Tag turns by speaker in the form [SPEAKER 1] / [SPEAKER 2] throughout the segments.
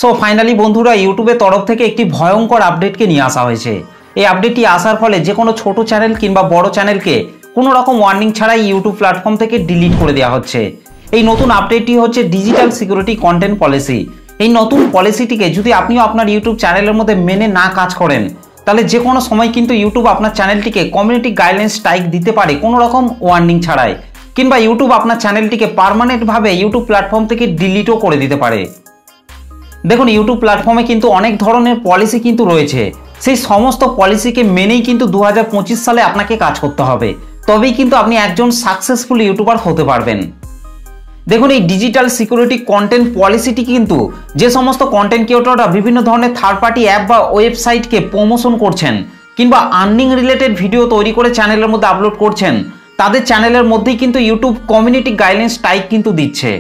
[SPEAKER 1] So finally বন্ধুরা ইউটিউবের তরফ থেকে একটি ভয়ঙ্কর আপডেটকে নিয়ে আসা হয়েছে। এই আপডেটটি আসার ফলে যে কোনো ছোট চ্যানেল কিংবা বড় চ্যানেলকে কোনো রকম ওয়ার্নিং ছাড়াই ইউটিউব প্ল্যাটফর্ম থেকে ডিলিট করে দেওয়া হচ্ছে। এই নতুন আপডেটটি হচ্ছে ডিজিটাল সিকিউরিটি কন্টেন্ট পলিসি। এই নতুন পলিসিটিকে যদি আপনিও আপনার ইউটিউব চ্যানেলের মধ্যে মেনে না কাজ করেন, তাহলে যে কোনো সময় কিন্তু ইউটিউব আপনার চ্যানেলটিকে কমিউনিটি গাইডলাইন স্ট্রাইক দিতে পারে কোনো রকম ওয়ার্নিং ছাড়াই, কিংবা ইউটিউব আপনার চ্যানেলটিকে পার্মানেন্টভাবে ইউটিউব প্ল্যাটফর্ম থেকে ডিলিটও করে দিতে পারে। দেখুন, ইউটিউব প্ল্যাটফর্মে কিন্তু অনেক ধরনের পলিসি কিন্তু রয়েছে। সেই সমস্ত পলিসিকে মেনেই কিন্তু 2025 সালে আপনাকে কাজ করতে হবে, তবেই কিন্তু আপনি একজন সাকসেসফুল ইউটিউবার হতে পারবেন। দেখুন, এই ডিজিটাল সিকিউরিটি কন্টেন্ট পলিসিটি কিন্তু যে সমস্ত কন্টেন্ট ক্রিয়েটররা বিভিন্ন ধরনের থার্ড পার্টি অ্যাপ বা ওয়েবসাইটকে প্রমোশন করছেন কিংবা আর্নিং রিলেটেড ভিডিও তৈরি করে চ্যানেলের মধ্যে আপলোড করছেন, তাদের চ্যানেলের মধ্যেই কিন্তু ইউটিউব কমিউনিটি গাইডলাইন স্ট্রাইক কিন্তু দিচ্ছে।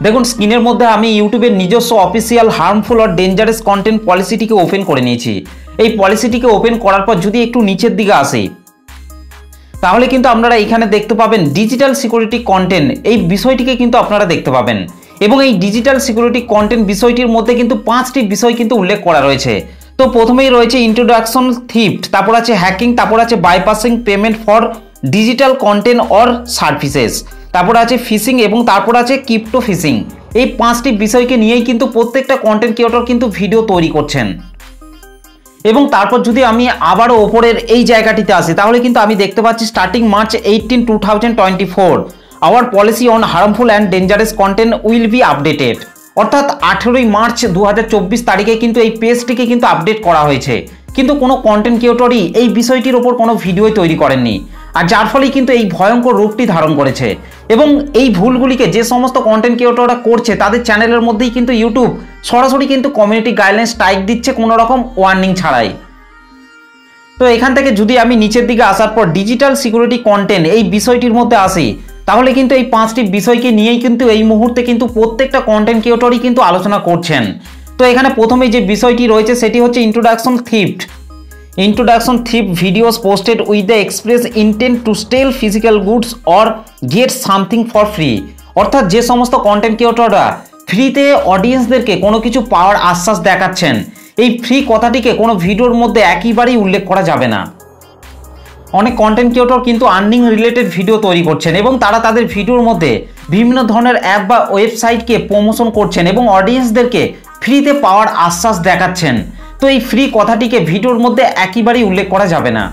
[SPEAKER 1] দেখুন, স্ক্রিনের মধ্যে আমি ইউটিউবের নিজস্ব অফিসিয়াল হার্মফুল আর ডেঞ্জারাস কন্টেন্ট পলিসিটিকে ওপেন করে নিয়েছি। এই পলিসিটিকে ওপেন করার পর যদি একটু নিচের দিকে আসি, তাহলে কিন্তু আপনারা এখানে দেখতে পাবেন ডিজিটাল সিকিউরিটি কন্টেন্ট, এই বিষয়টিকে কিন্তু আপনারা দেখতে পাবেন। এবং এই ডিজিটাল সিকিউরিটি কন্টেন্ট বিষয়টির মধ্যে কিন্তু 5টি বিষয় কিন্তু উল্লেখ করা রয়েছে। তো প্রথমেই রয়েছে ইন্ট্রোডাকশন থিফট, তারপর আছে হ্যাকিং, তারপর আছে bypassing payment for digital content or services, তারপর আছে ফিশিং এবং তারপর আছে ক্রিপ্টো ফিশিং। এই 5টি বিষয়কে নিয়েই কিন্তু প্রত্যেকটা কন্টেন্ট ক্রিয়েটর কিন্তু ভিডিও তৈরি করছেন। এবং তারপর যদি আমি আবারও ওপরের এই জায়গাটিতে আসি, তাহলে কিন্তু আমি দেখতে পাচ্ছি starting March 18, 2024 hour policy on harmful and dangerous content will be updated. অর্থাৎ 18 মার্চ 2024 তারিখে কিন্তু এই পেজটিকে কিন্তু আপডেট করা হয়েছে, কিন্তু কোনো কন্টেন্ট ক্রিয়েটরই এই বিষয়টির ওপর কোনো ভিডিও তৈরি করেননি, আর যার ফলেই কিন্তু এই ভয়ঙ্কর রূপটি ধারণ করেছে। এবং এই ভুলগুলিকে যে সমস্ত কন্টেন্ট ক্রিয়েটররা করছে, তাদের চ্যানেলের মধ্যেই কিন্তু ইউটিউব সরাসরি কিন্তু কমিউনিটি গাইডলাইন স্ট্রাইক দিচ্ছে কোনো রকম ওয়ার্নিং ছাড়াই। তো এখান থেকে যদি আমি নিচের দিকে আসার পর ডিজিটাল সিকিউরিটি কন্টেন্ট এই বিষয়টির মধ্যে আসি, তাহলে কিন্তু এই 5টি বিষয়কে নিয়েই কিন্তু এই মুহূর্তে কিন্তু প্রত্যেকটা কন্টেন্ট ক্রিয়েটরই কিন্তু আলোচনা করছেন। তো এখানে প্রথমে যে বিষয়টি রয়েছে সেটি হচ্ছে introduction theft. Introduction thief videos posted with the express intent to steal physical goods or get something for free। অর্থাৎ যে সমস্ত কন্টেন্ট ক্রিয়েটররা ফ্রিতে অডিয়েন্সদেরকে কোনো কিছু পাওয়ার আশ্বাস দেখাচ্ছেন, এই ফ্রি কথাটিকে কোনো ভিডিওর মধ্যে একেবারেই উল্লেখ করা যাবে না। অনেক কন্টেন্ট ক্রিয়েটর কিন্তু আর্নিং রিলেটেড ভিডিও তৈরি করছেন এবং তারা তাদের ভিডিওর মধ্যে বিভিন্ন ধরনের অ্যাপ বা ওয়েবসাইটকে প্রমোশন করছেন এবং অডিয়েন্সদেরকে ফ্রিতে পাওয়ার আশ্বাস দেখাচ্ছেন। তো এই ফ্রি কথাটিকে ভিডিওর মধ্যে একেবারেই উল্লেখ করা যাবে না।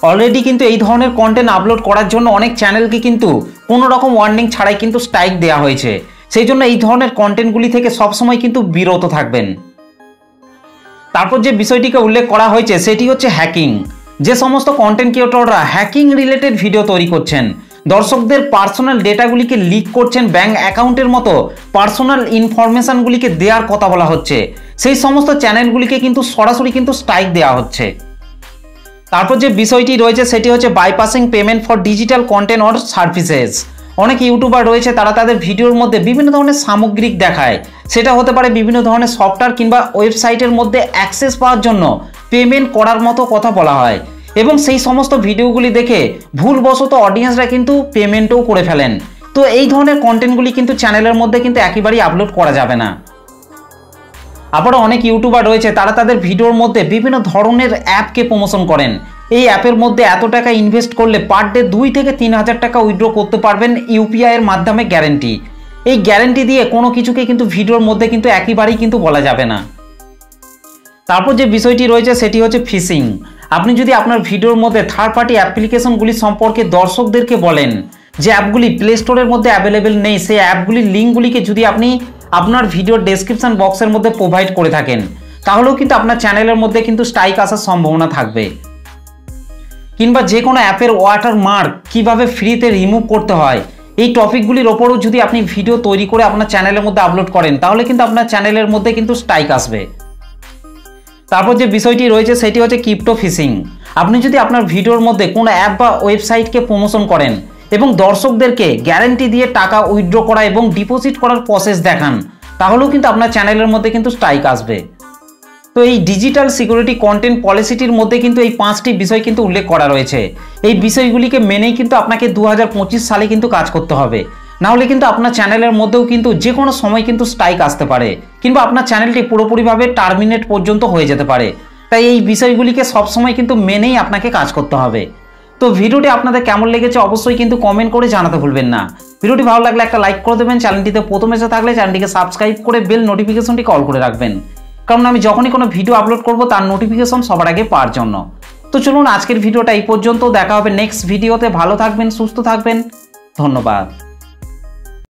[SPEAKER 1] অলরেডি কিন্তু এই ধরনের কন্টেন্ট আপলোড করার জন্য অনেক চ্যানেলকে কিন্তু কোনো রকম ওয়ার্নিং ছাড়াই কিন্তু স্ট্রাইক দেওয়া হয়েছে। সেই জন্য এই ধরনের কন্টেন্টগুলি থেকে সবসময় কিন্তু বিরত থাকবেন। তারপর যে বিষয়টিকে উল্লেখ করা হয়েছে সেটি হচ্ছে হ্যাকিং। যে সমস্ত কন্টেন্ট ক্রিয়েটররা হ্যাকিং রিলেটেড ভিডিও তৈরি করছেন, দর্শকদের পার্সোনাল ডেটাগুলিকে লিক করছেন, ব্যাঙ্ক অ্যাকাউন্টের মতো পার্সোনাল ইনফরমেশনগুলিকে দেওয়ার কথা বলা হচ্ছে, সেই সমস্ত চ্যানেলগুলিকে কিন্তু সরাসরি কিন্তু স্ট্রাইক দেওয়া হচ্ছে। তারপর যে বিষয়টি রয়েছে সেটি হচ্ছে bypassing payment for digital content or services. অনেক ইউটিউবার রয়েছে, তারা তাদের ভিডিওর মধ্যে বিভিন্ন ধরনের সামগ্রিক দেখায়, সেটা হতে পারে বিভিন্ন ধরনের সফটওয়্যার কিংবা ওয়েবসাইটের মধ্যে অ্যাক্সেস পাওয়ার জন্য পেমেন্ট করার মতো কথা বলা হয়, এবং সেই সমস্ত ভিডিওগুলি দেখে ভুলবশত অডিয়েন্সরা কিন্তু পেমেন্টও করে ফেলেন। তো এই ধরনের কন্টেন্টগুলি কিন্তু চ্যানেলের মধ্যে কিন্তু একেবারেই আপলোড করা যাবে না। আবারও অনেক ইউটিউবার রয়েছে, তারা তাদের ভিডিওর মধ্যে বিভিন্ন ধরনের অ্যাপকে প্রমোশন করেন। এই অ্যাপের মধ্যে এত টাকা ইনভেস্ট করলে পার ডে 2 থেকে 3 হাজার টাকা উইথড্র করতে পারবেন ইউপিআই এর মাধ্যমে, গ্যারেন্টি। এই গ্যারেন্টি দিয়ে কোনো কিছুকে কিন্তু ভিডিওর মধ্যে কিন্তু একেবারেই কিন্তু বলা যাবে না। তারপর যে বিষয়টি রয়েছে সেটি হচ্ছে ফিশিং। আপনি যদি আপনার ভিডিওর মধ্যে থার্ড পার্টি অ্যাপ্লিকেশনগুলি সম্পর্কে দর্শকদেরকে বলেন যে অ্যাপগুলি প্লে স্টোরের মধ্যে অ্যাভেলেবেল নেই, সেই অ্যাপগুলির লিঙ্কগুলিকে যদি আপনি আপনার ভিডিওর ডেসক্রিপশন বক্সের মধ্যে প্রোভাইড করে থাকেন, তাহলেও কিন্তু আপনার চ্যানেলের মধ্যে কিন্তু স্ট্রাইক আসার সম্ভাবনা থাকবে। কিংবা যে কোনো অ্যাপের ওয়াটারমার্ক কিভাবে ফ্রিতে রিমুভ করতে হয়, এই টপিকগুলির ওপরও যদি আপনি ভিডিও তৈরি করে আপনার চ্যানেলের মধ্যে আপলোড করেন, তাহলে কিন্তু আপনার চ্যানেলের মধ্যে কিন্তু স্ট্রাইক আসবে। তারপর যে বিষয়টি রয়েছে সেটি হচ্ছে ক্রিপ্টো ফিশিং। আপনি যদি আপনার ভিডিওর মধ্যে কোনো অ্যাপ বা ওয়েবসাইটকে প্রমোশন করেন এবং দর্শকদেরকে গ্যারান্টি দিয়ে টাকা উইথড্র করা এবং ডিপোজিট করার প্রসেস দেখান, তাহলেও কিন্তু আপনার চ্যানেলের মধ্যে কিন্তু স্ট্রাইক আসবে। তো এই ডিজিটাল সিকিউরিটি কন্টেন্ট পলিসিটির মধ্যে কিন্তু এই 5টি বিষয় কিন্তু উল্লেখ করা রয়েছে। এই বিষয়গুলিকে মেনেই কিন্তু আপনাকে 2025 সালে কিন্তু কাজ করতে হবে। না হলে কিন্তু আপনার চ্যানেলের মধ্যেও কিন্তু যে কোনো সময় কিন্তু স্ট্রাইক আসতে পারে, কিংবা আপনার চ্যানেলটি পুরোপুরিভাবে টার্মিনেট পর্যন্ত হয়ে যেতে পারে। তাই এই বিষয়গুলিকে সবসময় কিন্তু মেনেই আপনাকে কাজ করতে হবে। তো ভিডিওটি আপনাদের কেমন লেগেছে অবশ্যই কিন্তু কমেন্ট করে জানাতে ভুলবেন না। ভিডিওটি ভালো লাগলে একটা লাইক করে দেবেন, চ্যানেলটিতে প্রথম এসে থাকলে চ্যানেলটিকে সাবস্ক্রাইব করে বেল নোটিফিকেশনটি কল করে রাখবেন, কারণ আমি যখনই কোনো ভিডিও আপলোড করব তার নোটিফিকেশন সবার আগে পাওয়ার জন্য। তো চলুন আজকের ভিডিওটা এই পর্যন্ত, দেখা হবে নেক্সট ভিডিওতে। ভালো থাকবেন, সুস্থ থাকবেন, ধন্যবাদ।